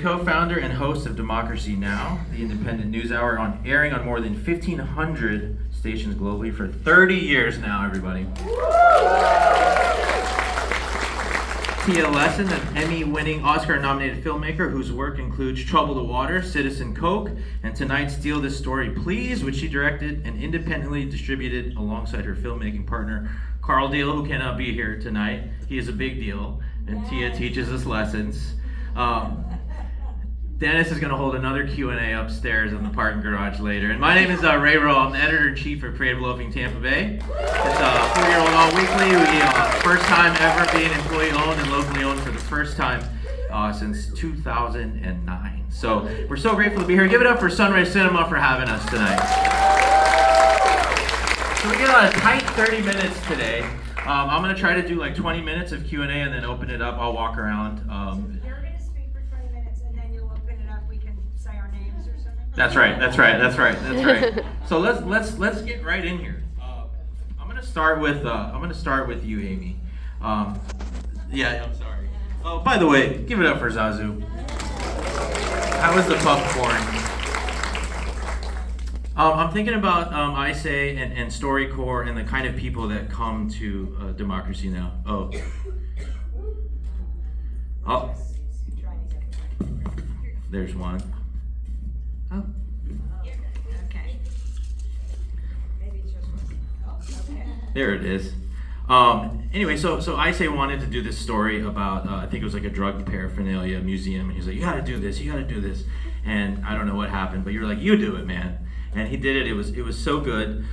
co-founder and host of Democracy Now!, the independent news hour airing on more than 1,500 stations globally for 30 years now, everybody. Tia Lesson, an Emmy-winning, Oscar-nominated filmmaker whose work includes Trouble the Water, Citizen Coke, and tonight's Steal This Story Please, which she directed and independently distributed alongside her filmmaking partner, Carl Deal, who cannot be here tonight. He is a big deal, and Tia teaches us lessons. Dennis is going to hold another Q&A upstairs in the parking garage later. And my name is Ray Rowe. I'm the editor-in-chief of Creative Loafing Tampa Bay. It's a 4-year-old all-weekly. First time ever being employee-owned and locally owned for the first time since 2009. So we're so grateful to be here. Give it up for Sunrise Cinema for having us tonight. So we get on a tight 30 minutes today. I'm going to try to do like 20 minutes of Q&A and then open it up. I'll walk around. That's right. So let's get right in here. I'm gonna start with you, Amy. Yeah, I'm sorry. Oh, by the way, give it up for Zazu. How was the popcorn? I'm thinking about ISA and StoryCorps and the kind of people that come to Democracy Now! Oh, there's one. Oh. Okay. Maybe it's just okay. There it is. Anyway, so ISA wanted to do this story about, I think it was like a drug paraphernalia museum, and he's like, you gotta do this. And I don't know what happened, but you're like, you do it, man. And he did it. It was so good.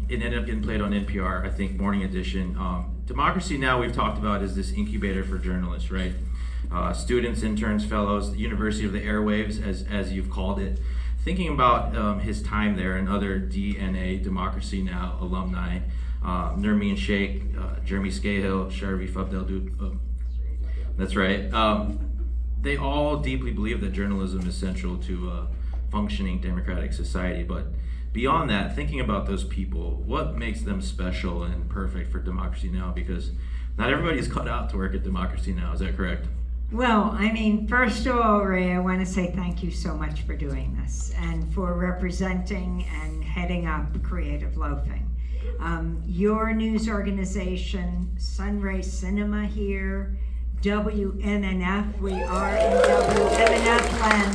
It ended up getting played on NPR, I think, Morning Edition. Democracy Now! We've talked about is this incubator for journalists, right? Students, interns, fellows, the University of the Airwaves, as you've called it. Thinking about his time there and other DNA, Democracy Now! Alumni, Nermeen Sheikh, Jeremy Scahill, Sharvi Fabdel, that's right. They all deeply believe that journalism is central to a functioning democratic society. But beyond that, thinking about those people, what makes them special and perfect for Democracy Now! Because not everybody is cut out to work at Democracy Now!, is that correct? Well, I mean, first of all, Ray, I want to say thank you so much for doing this and for representing and heading up Creative Loafing. Your news organization, Sunray Cinema here, WMNF, we are in WMNF land.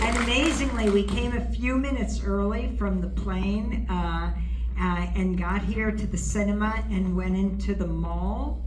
And amazingly, we came a few minutes early from the plane and got here to the cinema and went into the mall.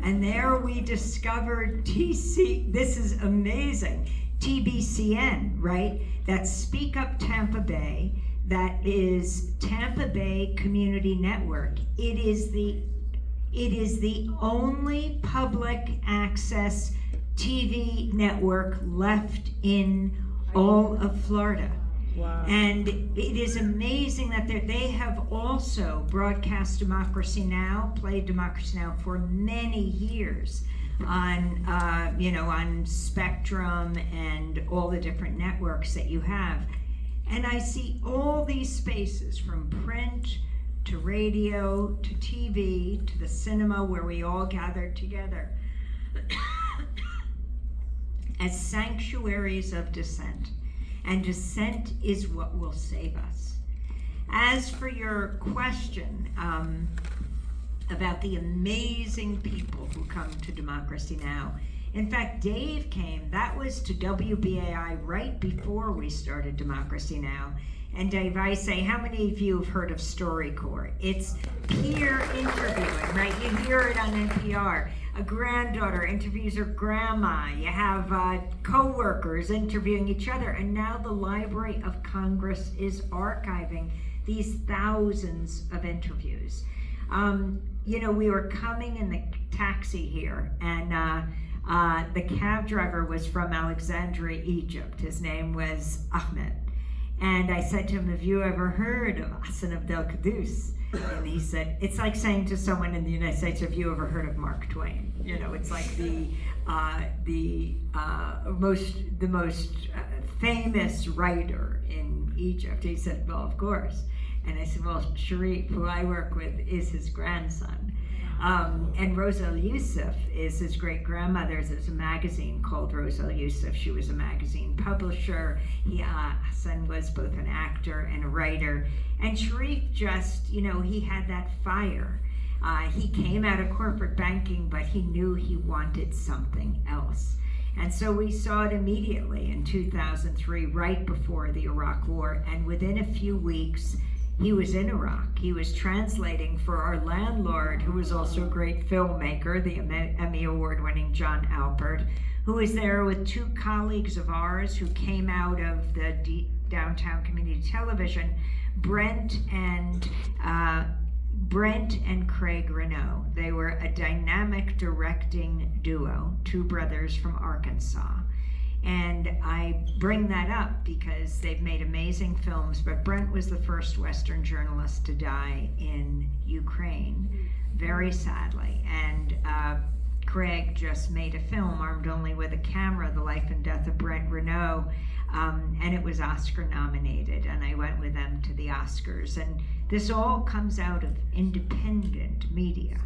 And there we discovered this is amazing, TBCN, right? That's Speak Up Tampa Bay. That is Tampa Bay Community Network. It is the only public access TV network left in all of Florida. Wow. And it is amazing that they have also broadcast Democracy Now!, played Democracy Now! For many years on Spectrum and all the different networks that you have. And I see all these spaces from print to radio to TV to the cinema where we all gathered together as sanctuaries of dissent. And dissent is what will save us. As for your question about the amazing people who come to Democracy Now!, in fact, Dave came, that was to WBAI right before we started Democracy Now! And Dave, I say, how many of you have heard of StoryCorps? It's peer interviewing, right? You hear it on NPR. A granddaughter interviews her grandma. You have co-workers interviewing each other. And now the Library of Congress is archiving these thousands of interviews. We were coming in the taxi here, and the cab driver was from Alexandria, Egypt. His name was Ahmed. And I said to him, have you ever heard of Hassan Abdel Qaddus? And he said, it's like saying to someone in the United States, have you ever heard of Mark Twain? It's like the most famous writer in Egypt. He said, well, of course. And I said, well, Sharif, who I work with, is his grandson. And Rosal Youssef is his great-grandmother's. There's a magazine called Rosal Youssef. She was a magazine publisher. Hassan was both an actor and a writer. And Sharif just, he had that fire. He came out of corporate banking, but he knew he wanted something else. And so we saw it immediately in 2003, right before the Iraq War. And within a few weeks, he was in Iraq. He was translating for our landlord, who was also a great filmmaker, the Emmy Award-winning John Alpert, who was there with two colleagues of ours who came out of the downtown community television, Brent and Craig Renault. They were a dynamic directing duo, two brothers from Arkansas. And I bring that up because they've made amazing films, but Brent was the first Western journalist to die in Ukraine, very sadly. And Craig just made a film, Armed Only with a Camera, The Life and Death of Brent Renault, and it was Oscar nominated, and I went with them to the Oscars. And this all comes out of independent media.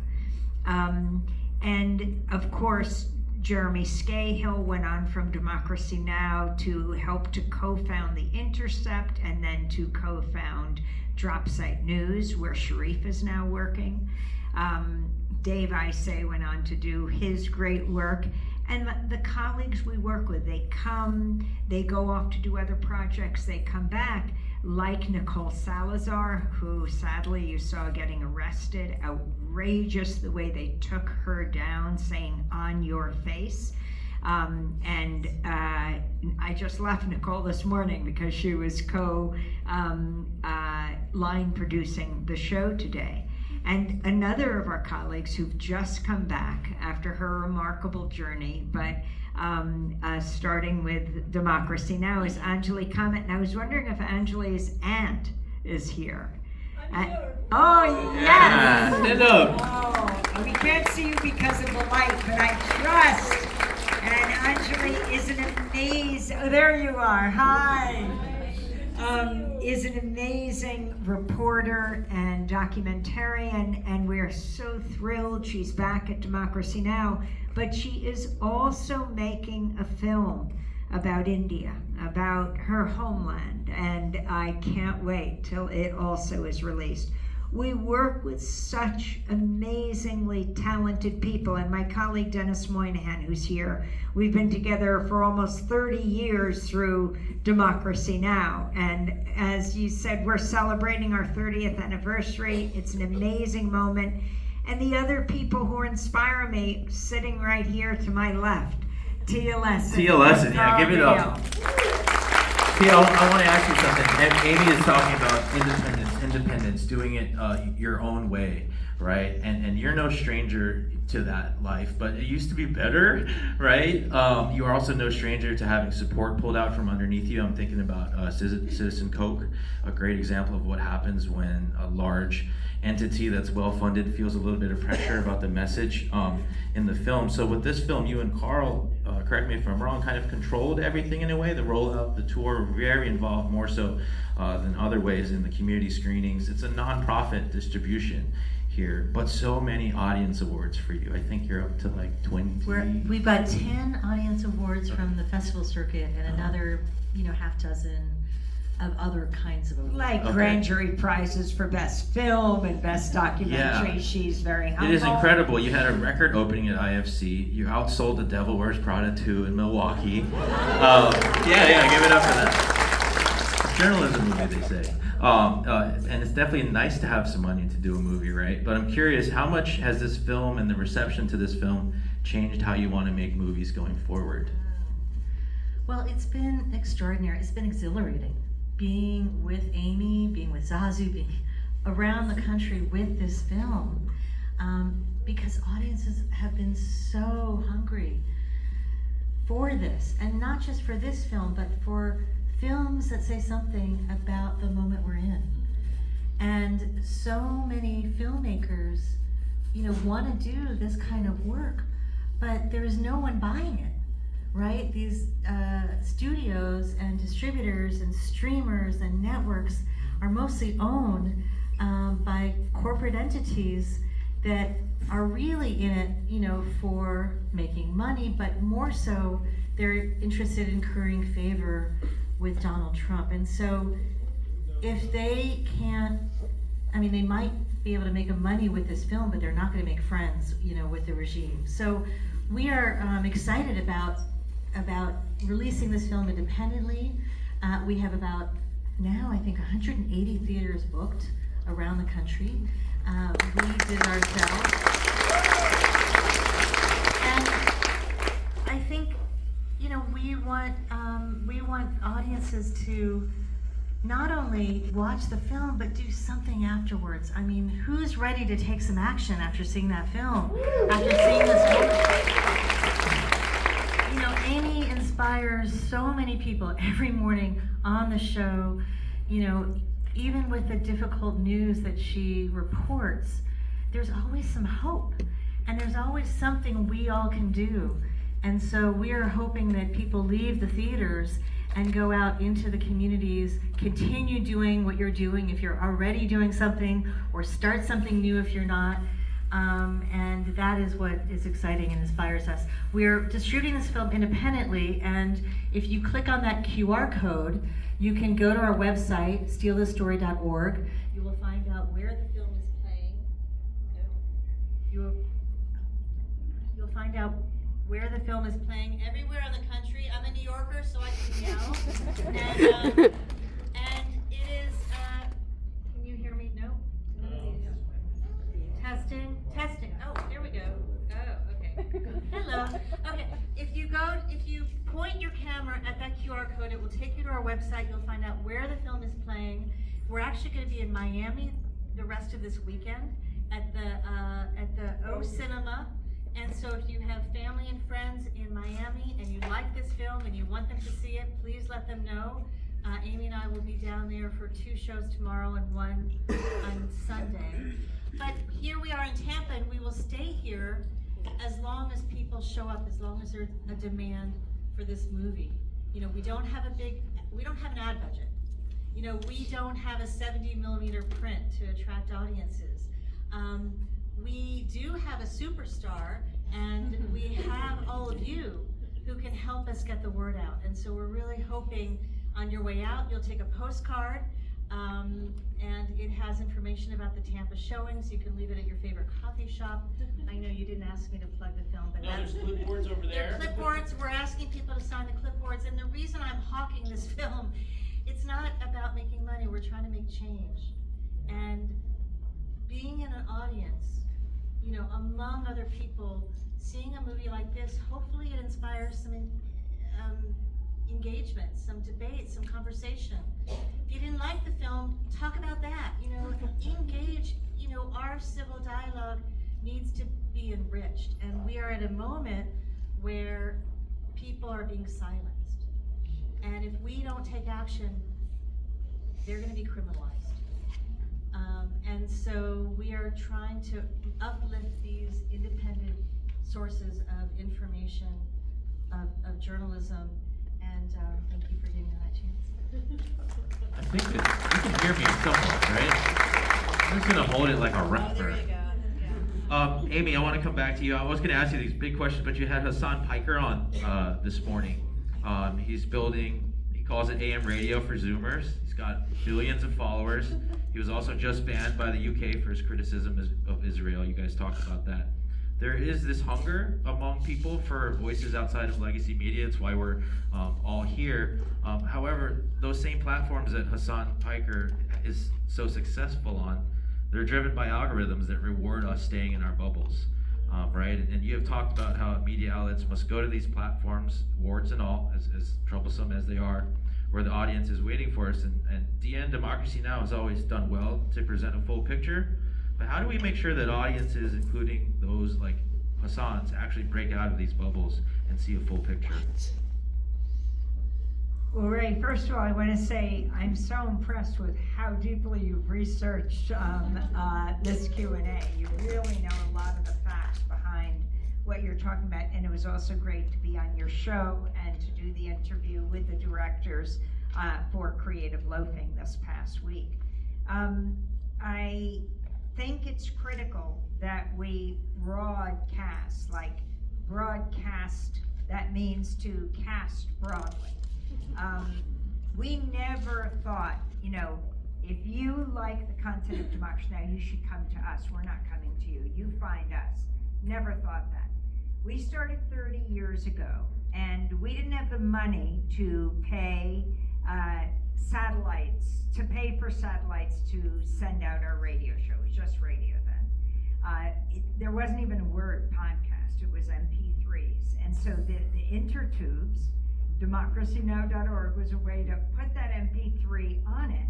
And of course, Jeremy Scahill went on from Democracy Now! To help to co-found The Intercept and then to co-found Dropsite News, where Sharif is now working. Dave Isay went on to do his great work. And the colleagues we work with, they come, they go off to do other projects, they come back, like Nicole Salazar, who sadly you saw getting arrested. Outrageous the way they took her down, saying "on your face." I just left Nicole this morning because she was line producing the show today. And another of our colleagues who've just come back after her remarkable journey, but starting with Democracy Now! Is Anjali Kamat. And I was wondering if Anjali's aunt is here. Oh, yes! Stand up. Oh, we can't see you because of the light, but I trust. And Anjali is an amazing, oh, there you are, hi. Is an amazing reporter and documentarian, and we're so thrilled she's back at Democracy Now! But she is also making a film about India, about her homeland, and I can't wait till it also is released. We work with such amazingly talented people, and my colleague Dennis Moynihan, who's here, we've been together for almost 30 years through Democracy Now! And as you said, we're celebrating our 30th anniversary. It's an amazing moment. And the other people who inspire me, sitting right here to my left, Tia Lesson. Tia Lesson, yeah, give it up. Tia, I want to ask you something. Amy is talking about independence, doing it your own way, right? And you're no stranger to that life, but it used to be better, right? You are also no stranger to having support pulled out from underneath you. I'm thinking about Citizen Coke, a great example of what happens when a large entity that's well-funded feels a little bit of pressure about the message in the film. So with this film, you and Carl, correct me if I'm wrong, kind of controlled everything in a way. The rollout, the tour, very involved, more so than other ways in the community screenings. It's a non-profit distribution here, but so many audience awards for you. I think you're up to like 20. We've got 10 audience awards from the festival circuit and another, half dozen of other kinds of awards. Like grand jury prizes for best film and best documentary. Yeah. She's very humble. It is incredible. You had a record opening at IFC. You outsold The Devil Wears Prada 2 in Milwaukee. Give it up for that. Journalism movie, they say. And it's definitely nice to have some money to do a movie, right? But I'm curious, how much has this film and the reception to this film changed how you want to make movies going forward? Well, it's been extraordinary. It's been exhilarating. Being with Amy, being with Zazu, being around the country with this film, because audiences have been so hungry for this, and not just for this film, but for films that say something about the moment we're in. And so many filmmakers, want to do this kind of work, but there is no one buying it. Right? These studios and distributors and streamers and networks are mostly owned by corporate entities that are really in it, for making money, but more so they're interested in currying favor with Donald Trump. And so if they can't, they might be able to make money with this film, but they're not going to make friends, with the regime. So we are excited about releasing this film independently. We have about now, I think, 180 theaters booked around the country. We did it ourselves. And I think, we want audiences to not only watch the film, but do something afterwards. Who's ready to take some action after seeing that film? After seeing this movie? Amy inspires so many people every morning on the show. Even with the difficult news that she reports, there's always some hope. And there's always something we all can do. And so we are hoping that people leave the theaters and go out into the communities, continue doing what you're doing if you're already doing something, or start something new if you're not. And that is what is exciting and inspires us. We're distributing this film independently, and if you click on that QR code, you can go to our website, stealthisstory.org. You will find out where the film is playing. You'll find out where the film is playing everywhere in the country. I'm a New Yorker, so I can yell. And it is, can you hear me? No? Testing. Oh, there we go. Oh, okay. Hello. Okay. If you point your camera at that QR code, it will take you to our website. You'll find out where the film is playing. We're actually going to be in Miami the rest of this weekend at the O Cinema. And so if you have family and friends in Miami and you like this film and you want them to see it, please let them know. Amy and I will be down there for 2 shows tomorrow and 1 on Sunday. But here we are in Tampa, and we will stay here as long as people show up, as long as there's a demand for this movie. We don't have an ad budget. We don't have a 70mm print to attract audiences. We do have a superstar, and we have all of you who can help us get the word out. And so we're really hoping on your way out, you'll take a postcard, and it has information about the Tampa showings. You can leave it at your favorite coffee shop. I know you didn't ask me to plug the film, but there's clipboards over there. There are clipboards. We're asking people to sign the clipboards. And the reason I'm hawking this film, it's not about making money. We're trying to make change. And being in an audience, among other people, seeing a movie like this, hopefully it inspires some engagement, some debate, some conversation. If you didn't like the film, talk about that. Engage. Our civil dialogue needs to be enriched, and we are at a moment where people are being silenced. And if we don't take action, they're going to be criminalized. And so we are trying to uplift these independent sources of information, of journalism, and thank you for giving me that chance. I think that you can hear me somewhat, right? I'm just gonna hold it like a rapper. Amy, I want to come back to you. I was going to ask you these big questions, but you had Hassan Piker on this morning. He's building, he calls it AM radio for Zoomers. He's got billions of followers. He was also just banned by the UK for his criticism of Israel. You guys talked about that. There is this hunger among people for voices outside of legacy media. It's why we're all here. However, those same platforms that Hassan Piker is so successful on, they're driven by algorithms that reward us staying in our bubbles, right? And you have talked about how media outlets must go to these platforms, warts and all, as troublesome as they are, where the audience is waiting for us. And DN Democracy Now! Has always done well to present a full picture. But how do we make sure that audiences, including those like Hassan's, actually break out of these bubbles and see a full picture? Well, Ray, first of all, I want to say I'm so impressed with how deeply you've researched this Q&A. You really know a lot of the facts behind what you're talking about, and it was also great to be on your show and to do the interview with the directors for Creative Loafing this past week. think it's critical that we broadcast, like broadcast, that means to cast broadly. We never thought, you know, if you like the content of democracy now, you should come to us. We're not coming to you. You find us. Never thought that. We started 30 years ago, and we didn't have the money to pay for satellites to send out our radio show. It was just radio then. There wasn't even a word podcast. It was MP3s. And so the intertubes, democracynow.org, was a way to put that MP3 on it,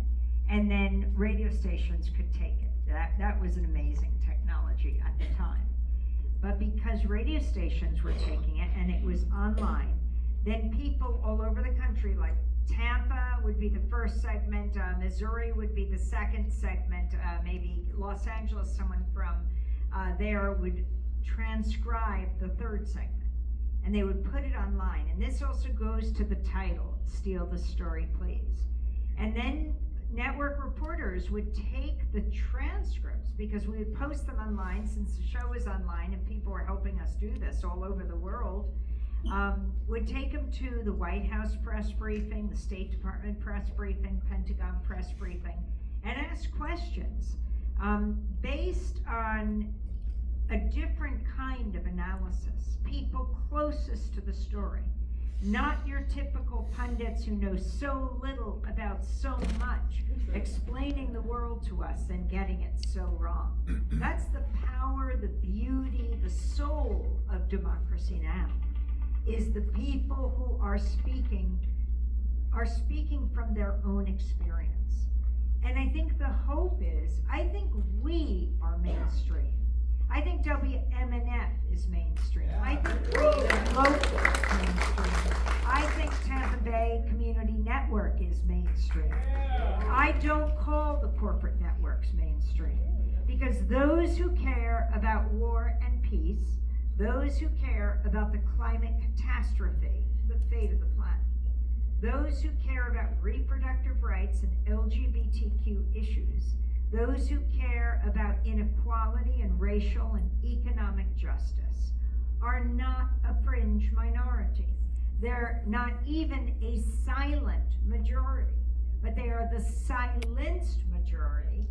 and then radio stations could take it. That was an amazing technology at the time. But because radio stations were taking it and it was online, then people all over the country, like Tampa would be the first segment, Missouri would be the second segment, maybe Los Angeles, someone from there would transcribe the third segment. And they would put it online. And this also goes to the title, Steal the Story, Please. And then network reporters would take the transcripts, because we would post them online since the show was online and people were helping us do this all over the world, would take them to the White House press briefing, the State Department press briefing, Pentagon press briefing, and ask questions based on a different kind of analysis, people closest to the story. Not your typical pundits who know so little about so much, explaining the world to us and getting it so wrong. That's the power, the beauty, the soul of Democracy Now! Is the people who are speaking from their own experience. And I think the hope is, I think we are mainstream. I think WMNF is mainstream. I think Freedom Local is mainstream. I think Tampa Bay Community Network is mainstream. I don't call the corporate networks mainstream, because those who care about war and peace, those who care about the climate catastrophe, the fate of the planet, those who care about reproductive rights and LGBTQ issues, those who care about inequality and racial and economic justice, are not a fringe minority. They're not even a silent majority, but they are the silenced majority,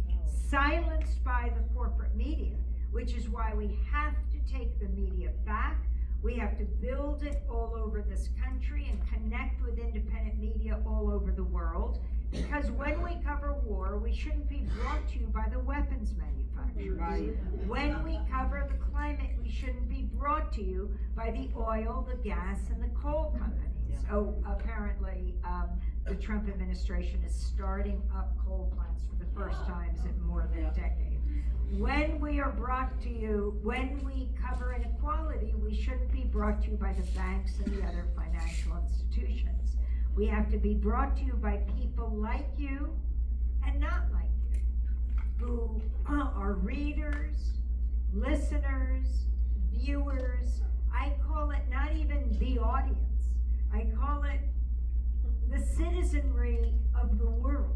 silenced by the corporate media, which is why we have to take the media back. We have to build it all over this country and connect with independent media all over the world. Because when we cover war, we shouldn't be brought to you by the weapons manufacturers. Right. When we cover the climate, we shouldn't be brought to you by the oil, the gas, and the coal companies. Yeah. Oh, apparently the Trump administration is starting up coal plants for the first time in more than a decade. When we are brought to you, when we cover inequality, we shouldn't be brought to you by the banks and the other financial institutions. We have to be brought to you by people like you and not like you, who are readers, listeners, viewers. I call it not even the audience. I call it the citizenry of the world.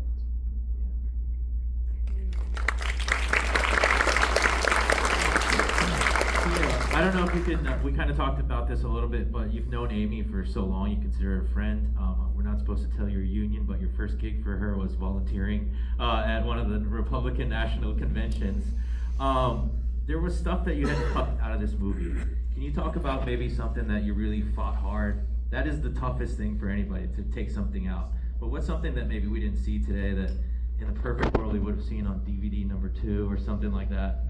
I don't know if you can, we kind of talked about this a little bit, but you've known Amy for so long, you consider her a friend. We're not supposed to tell your union, but your first gig for her was volunteering at one of the Republican National Conventions. There was stuff that you had to cut out of this movie. Can you talk about maybe something that you really fought hard? That is the toughest thing for anybody, to take something out. But what's something that maybe we didn't see today that in a perfect world we would have seen on DVD number 2 or something like that?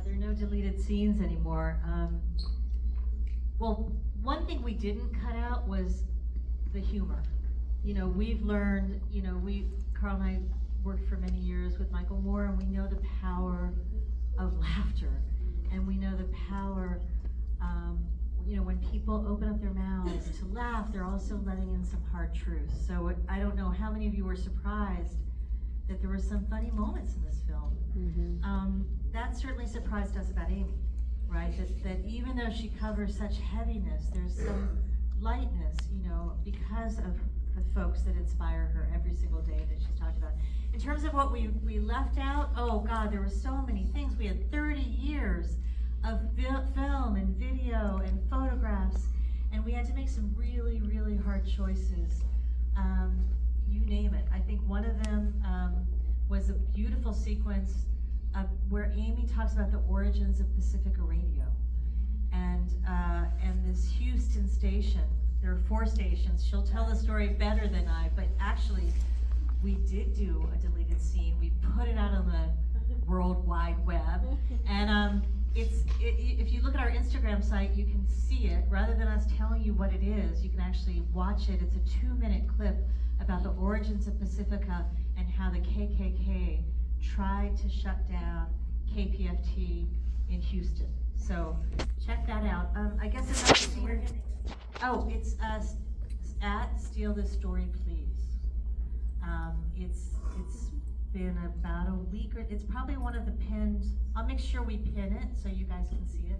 There are no deleted scenes anymore. Well, one thing we didn't cut out was the humor. You know, we've learned, Carl and I worked for many years with Michael Moore, and we know the power of laughter. And we know the power, when people open up their mouths to laugh, they're also letting in some hard truths. So I don't know how many of you were surprised that there were some funny moments in this film. Mm-hmm. That certainly surprised us about Amy, right? That even though she covers such heaviness, there's some lightness, because of the folks that inspire her every single day that she's talked about. In terms of what we left out, oh God, there were so many things. We had 30 years of film and video and photographs, and we had to make some really, really hard choices. You name it. I think one of them was a beautiful sequence where Amy talks about the origins of Pacifica Radio, and this Houston station. There are 4 stations. She'll tell the story better than I, but actually, we did do a deleted scene. We put it out on the World Wide Web, and if you look at our Instagram site, you can see it. Rather than us telling you what it is, you can actually watch it. It's a 2-minute clip about the origins of Pacifica and how the KKK tried to shut down KPFT in Houston. So check that out. I guess another scene. Oh, it's at Steal This Story, Please. It's been about a week, or it's probably one of the pinned. I'll make sure we pin it so you guys can see it.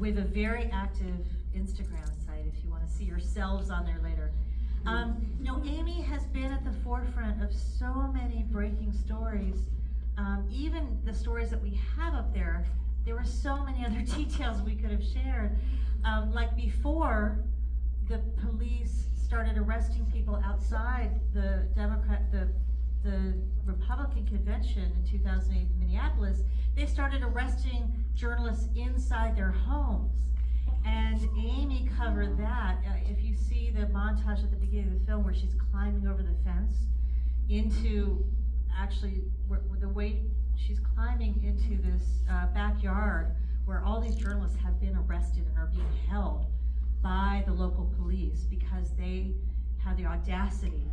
We have a very active Instagram site if you want to see yourselves on there later. Amy has been at the forefront of so many breaking stories. Even the stories that we have up there were so many other details we could have shared. Like before the police started arresting people outside the Republican convention in 2008 in Minneapolis, they started arresting journalists inside their homes. And Amy covered that. If you see the montage at the beginning of the film where she's climbing over the fence into, actually, the way she's climbing into this backyard where all these journalists have been arrested and are being held by the local police because they had the audacity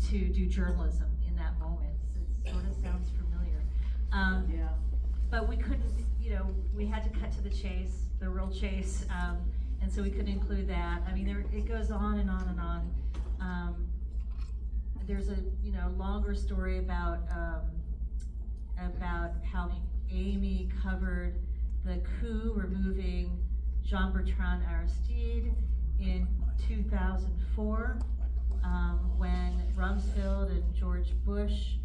to do journalism in that moment. So it sort of sounds familiar. Yeah. But we couldn't, we had to cut to the chase, the real chase, and so we couldn't include that. I mean, it goes on and on and on. There's a longer story about how Amy covered the coup removing Jean-Bertrand Aristide in 2004, when Rumsfeld and George Bush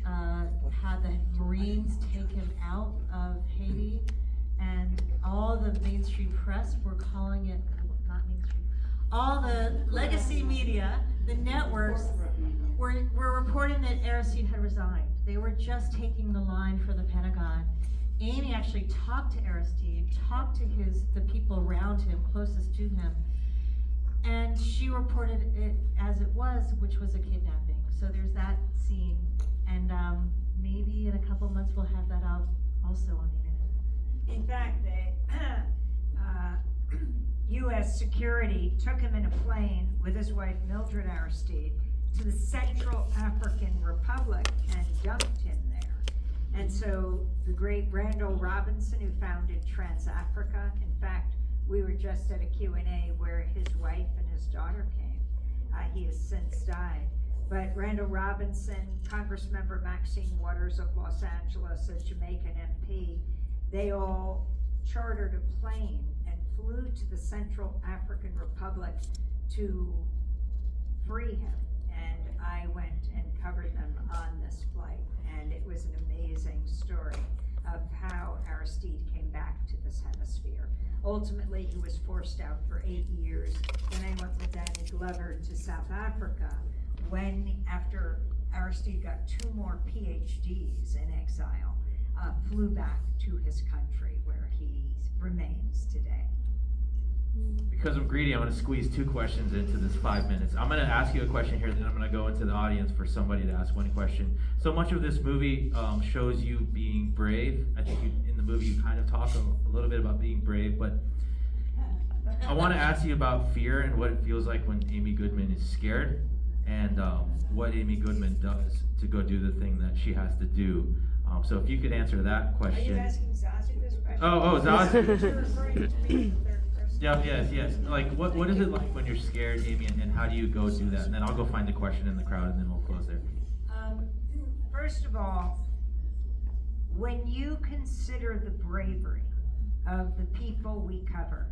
had the Marines take him out of Haiti, and all the mainstream press were calling it, not mainstream, all the legacy media, the networks, were reporting that Aristide had resigned. They were just taking the line for the Pentagon. Amy actually talked to Aristide, talked to the people around him, closest to him, and she reported it as it was, which was a kidnapping. So there's that scene, and maybe in a couple months we'll have that out also on the internet. In fact, U.S. security took him in a plane with his wife Mildred Aristide to the Central African Republic and dumped him there. And so the great Randall Robinson, who founded Trans-Africa, in fact, we were just at a Q&A where his wife and his daughter came. He has since died. But Randall Robinson, Congressmember Maxine Waters of Los Angeles, a Jamaican MP, they all chartered a plane and flew to the Central African Republic to free him. And I went and covered them on this flight. And it was an amazing story of how Aristide came back to this hemisphere. Ultimately, he was forced out for 8 years. Then I went with Danny Glover to South Africa after Aristide got 2 more PhDs in exile, flew back to his country where he remains today. Because I'm greedy, I'm going to squeeze 2 questions into this 5 minutes. I'm going to ask you a question here, then I'm going to go into the audience for somebody to ask one question. So much of this movie shows you being brave. I think in the movie you kind of talk a little bit about being brave, but I want to ask you about fear and what it feels like when Amy Goodman is scared, and what Amy Goodman does to go do the thing that she has to do. So if you could answer that question. Are you asking Zazu this question? Oh, Zazu. You're referring to me in the third person. Yeah, yes. Like, what is it like when you're scared, Amy, and how do you go do that? And then I'll go find the question in the crowd, and then we'll close there. First of all, when you consider the bravery of the people we cover,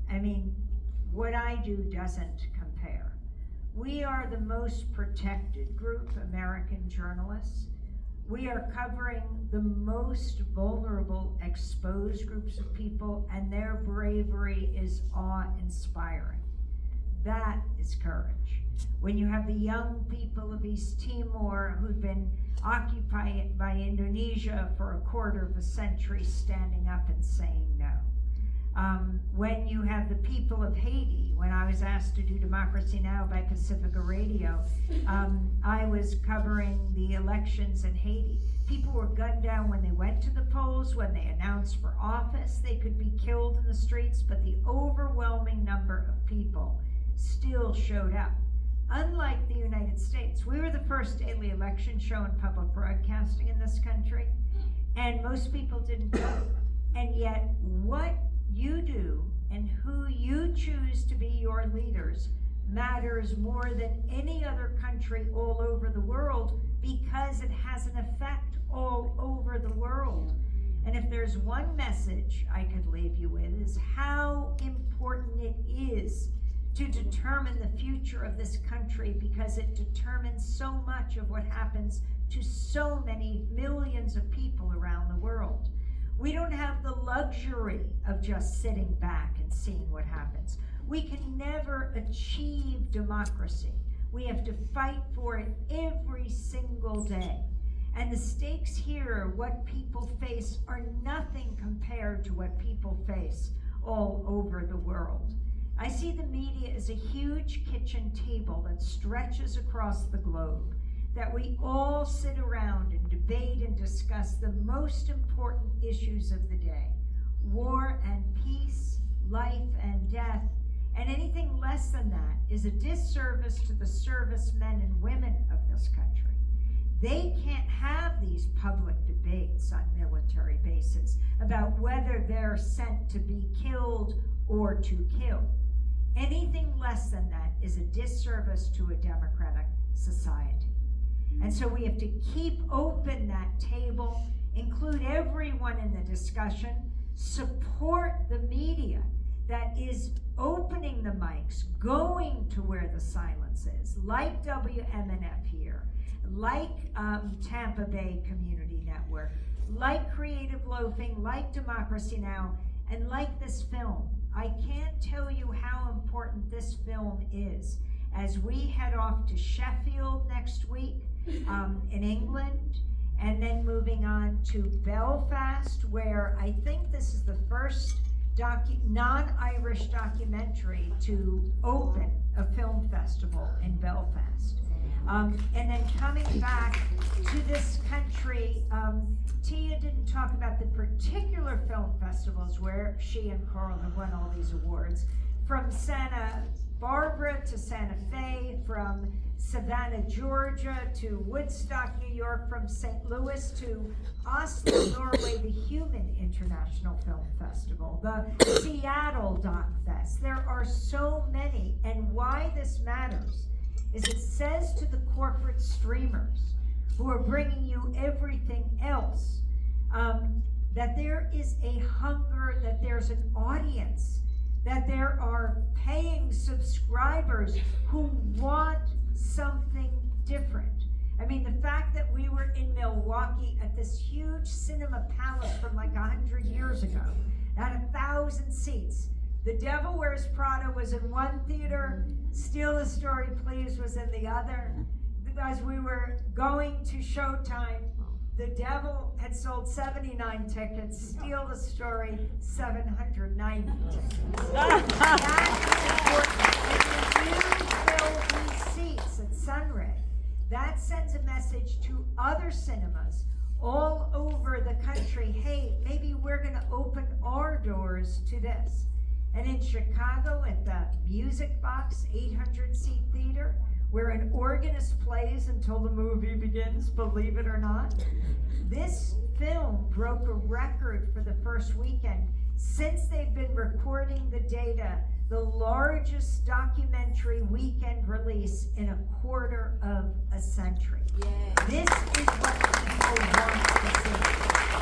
I mean, what I do doesn't compare. we are the most protected group, American journalists. We are covering the most vulnerable, exposed groups of people, and their bravery is awe-inspiring. That is courage. When you have the young people of East Timor who've been occupied by Indonesia for a quarter of a century standing up and saying no. When you have the people of Haiti, when I was asked to do Democracy Now! By Pacifica Radio, I was covering the elections in Haiti. People were gunned down when they went to the polls, when they announced for office. They could be killed in the streets, but the overwhelming number of people still showed up. Unlike the United States, we were the first daily election show in public broadcasting in this country, and most people didn't vote. And yet, what you do and who you choose to be your leaders matters more than any other country all over the world, because it has an effect all over the world. And if there's one message I could leave you with, is how important it is to determine the future of this country, because it determines so much of what happens to so many millions of people around the world. We don't have the luxury of just sitting back and seeing what happens. We can never achieve democracy. We have to fight for it every single day. And the stakes here, what people face, are nothing compared to what people face all over the world. I see the media as a huge kitchen table that stretches across the globe, that we all sit around and debate and discuss the most important issues of the day: war and peace, life and death, and anything less than that is a disservice to the servicemen and women of this country. They can't have these public debates on military bases about whether they're sent to be killed or to kill. Anything less than that is a disservice to a democratic society. And so we have to keep open that table, include everyone in the discussion, support the media that is opening the mics, going to where the silence is, like WMNF here, like Tampa Bay Community Network, like Creative Loafing, like Democracy Now!, and like this film. I can't tell you how important this film is as we head off to Sheffield next week in England, and then moving on to Belfast, where I think this is the first non-Irish documentary to open a film festival in Belfast. And then coming back to this country, Tia didn't talk about the particular film festivals where she and Carl have won all these awards. From Santa Barbara to Santa Fe, from Savannah, Georgia to Woodstock, New York, from St. Louis to Oslo, Norway, the Human International Film Festival, the Seattle Doc Fest. There are so many, and why this matters is it says to the corporate streamers who are bringing you everything else, that there is a hunger, that there's an audience, that there are paying subscribers who want something different. I mean, the fact that we were in Milwaukee at this huge cinema palace from like 100 years ago, had 1,000 seats. The Devil Wears Prada was in one theater, Steal the Story Please was in the other. As we were going to Showtime, The Devil had sold 79 tickets, Steal the Story 790 tickets. That's important. And when you fill these seats at Sunray, that sends a message to other cinemas all over the country. Hey, maybe we're going to open our doors to this. And in Chicago at the Music Box 800-seat theater, where an organist plays until the movie begins, believe it or not, this film broke a record for the first weekend. Since they've been recording the data, the largest documentary weekend release in a quarter of a century. Yay. This is what people want to see.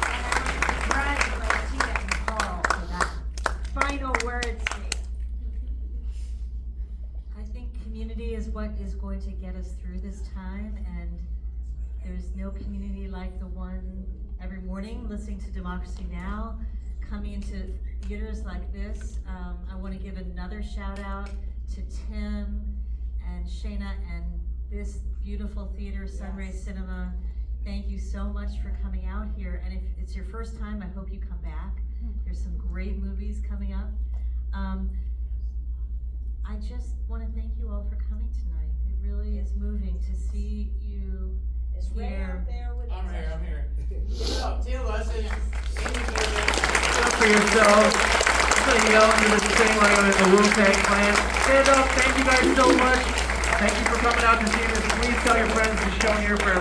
And I want to congratulate Tia and Carl for that. Final words, Steve. I think community is what what is going to get us through this time, and there's no community like the one every morning listening to Democracy Now!, coming into theaters like this. I want to give another shout out to Tim and Shayna and this beautiful theater, Sunrise Cinema. Thank you so much for coming out here, and if it's your first time, I hope you come back. There's some great movies coming up. I just want to thank you all for coming tonight. It really is moving to see you It's right here. out there with I'm here. Give it up, Tia Lesson. Stand up for yourselves. I'm gonna yell into this thing like a Wu-Tang Clan. Stand up. Thank you guys so much. Thank you for coming out to see this. Please tell your friends to show here for